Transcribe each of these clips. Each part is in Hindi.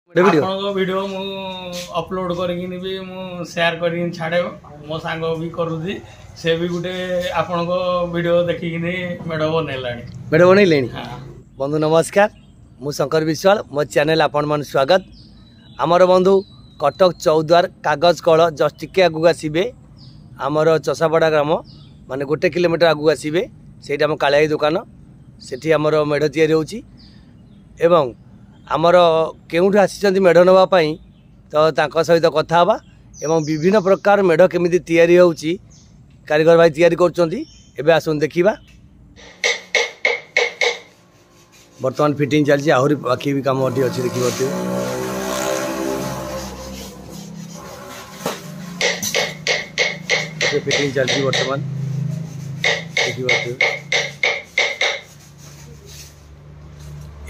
वीडियो मु अपलोड करके भी मु शेयर कर छाड़े मो सांग भी करुँगी से भी गोटे आपण वीडियो देखिक मेढ़ बनैले। बंधु नमस्कार, मु शंकर विश्वाल, मो चैनल आपण मन स्वागत। आमर बंधु कटक चौद्वार कागज कल जस्ट टिके आगू आसबे आमर चषापड़ा ग्राम माने 1 किलोमीटर आगू आसबे से कालियाई दुकान से आमर मेढ़ तैयारी होची एवं आमर केउठु आसी मेढ़ नापी तो सहित कथा हवा एवं विभिन्न प्रकार मेढ़ केमिति तैयारी होची कारीगर भाई तैयारी करछंती। एबे आसुन देखिबा वर्तमान फिटिंग चलची आहुरी बाकी भी काम अठी अछि देखि बते फिटिंग चलची वर्तमान देखि बते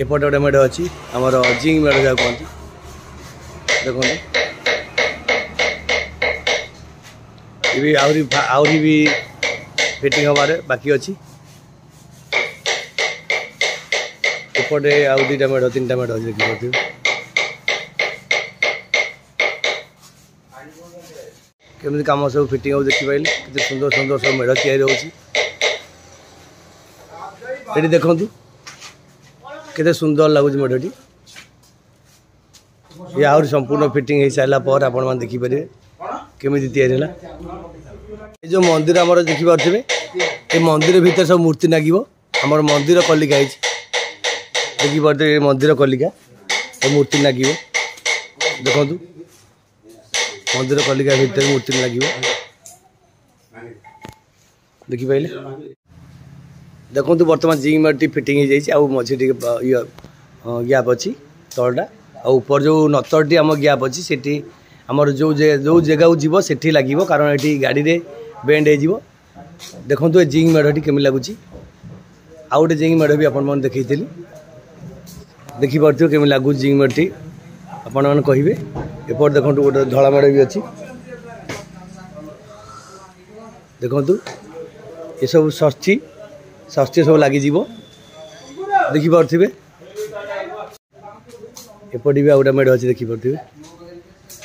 एपटे गोटे मेढ़ अच्छी आमर जिंग मेढ़ जहाँ कहते देखो ये आहरी भी फिटिंग हबार बाकी अच्छी एपटे आउ 2टा मेढ़ 3टा मेढ़ अच्छी देखिए केमती कम सब फिटिंग हो देखी पाइले कितने सुंदर सुंदर सब मेढ़ तैयारी होची ये देखूँ केते सुंदर लगुच मेढ़टी ये आहरी संपूर्ण फिटिंग हो सारा पर आपण मैंने देखिपारे केमी तैयारी है। जो मंदिर आम देखिपे ये मंदिर भीतर सब मूर्ति लगे आमर मंदिर कलिका देखिपे मंदिर कलिका ये मूर्ति लगे देखु मंदिर कलिका भीतर मूर्ति लगे देखिपारे देखो बर्तमान जिंग मेढ़ फिटिंग हो मझे गैप अच्छी तलटा आ ऊपर जो नतरटी आम गैप अच्छी से आमर जो जगह जीव से लगे कारण ये गाड़ी रे बेंड हो देखो ये जिंग मेढ़टी केमी लगुच आउ गोटे जिंग मेढ़ भी आपन देखी देखिपे केमी लगुच जिंग मेढ़टी आपण मैंने कहे एपट देखो गोटे धला मेढ़ भी अच्छी देखु ये सब षष्ठी सब लगी देखिपे एपटे भी आउटा मेढ़ अच्छी देखिपे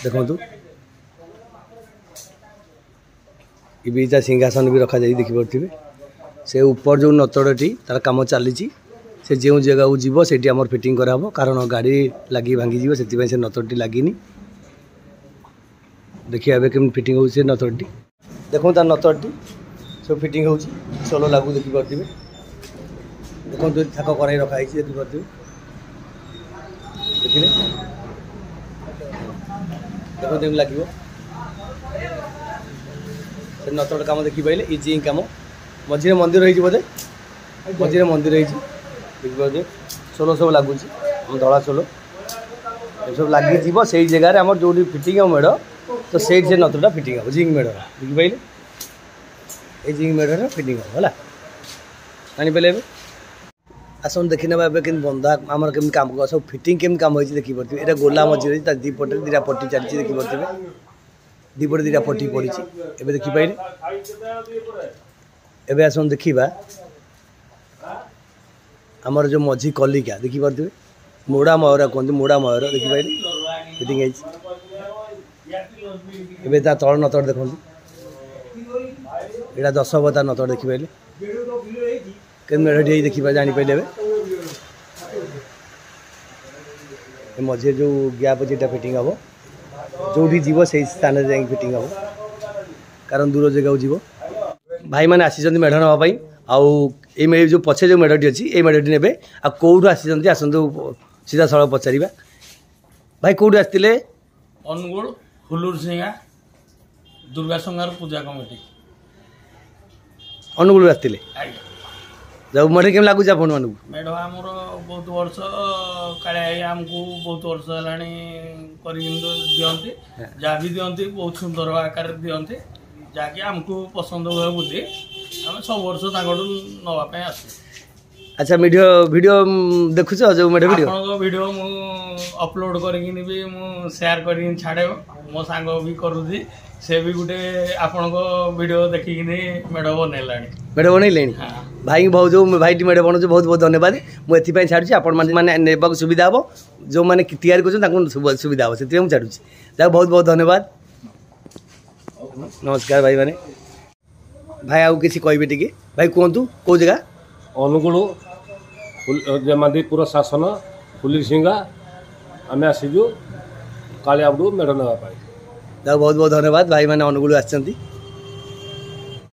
देखु ये सिंहासन भी रखा जाए देखिपे से ऊपर जो नतड़टी तार कम चली से जो जगह को जीव से आम फिटिंग कराब कारण गाड़ी लगी भांगी से नतड़टी लगिनी देखिए ए कम फिटिंग हो नतड़टी देखो तार नतड़टी सब फिटिंग हो सोलो लागू देखिपे देखो थाक कराई रखाई देखिपे देखिले देखो केम लगे नतड़ कम देखी पाइले ये जिंग कम मझे मंदिर होती बोधे मझे मंदिर देखिए सोलो सब लगुच धला सोलो सब लगी से जगार आम जो फिटिंग हो मेढ़ तो से नतड़ा फिटिंग हो जिंग मेढ़ देखी पाइले ये जिंग मेढ़ फिटिंग हो है जानीपारे आसन देखी ना कि बंधा आम कमी काम सब फिटिंग केम काम होती देखिपे ये गोला मझे दीपटे 2टा पट्टी चलती देखिपे दीपटे 2टा पट्टी पड़ी ए देखिपारे एवं आसन देखा आमर जो मझी कलिका देखिपे मोड़ा मयूर कहते मोड़ा मयूर देखिपारे फिटिंग ए तल नतड़ देखो यहाँ 10 बता नतड़ देखिपारे के मेढ़ी देखिए जानीपारे मझे जो गैप अच्छे फिटिंग हम जो जीव से स्थान जा फिटिंग हम कारण दूर जगह जीव भाई मैंने आसी मेढ़ नापी आउ जो पछे जो मेढ़टी अच्छी ये मेढ़टी ने आ कौटू आसी आसतु सीधा सड़क पचार भाई कौटू आसते अनुगुल हुलूर सिंगा दुर्गा संगार पूजा कमिटी अनुगुल आसते जब मेढ़ केम लगुच आप मेढ़ आमर बहुत वर्ष काली आमको बहुत वर्ष है दिखती जहाँ भी दिखती बहुत सुंदर आकार दिखती जहाँकि आमको पसंद हुए बोली आम सब वर्ष नापी आस। अच्छा वीडियो देखुच जो मेढ़ वीडियो मु अपलोड करके भी मु शेयर कर छाड़े मो सांग भी करुँगी से भी गोटे आपण वीडियो देखिक मेढ़ बनैले। मेढ़ बनैले। भाई बहुत जो भाई मेढ़ बनाऊँ बहुत बहुत धन्यवाद मुझे छाड़ी आपण मैंने नेबा सुविधा हम जो मैंने तैयारी कर सुविधा हम से छाड़ी जहाँ बहुत बहुत धन्यवाद नमस्कार भाई मैंने भाई आउ किसी कहे टी भाई कहतु कौ जगह अनुगुल जमादीपुर शासन पुलिसिंगा आम आसीजु कालियाबड़ू मेढ़ नापी बहुत बहुत धन्यवाद भाई मैंने अनुगुल आसछंती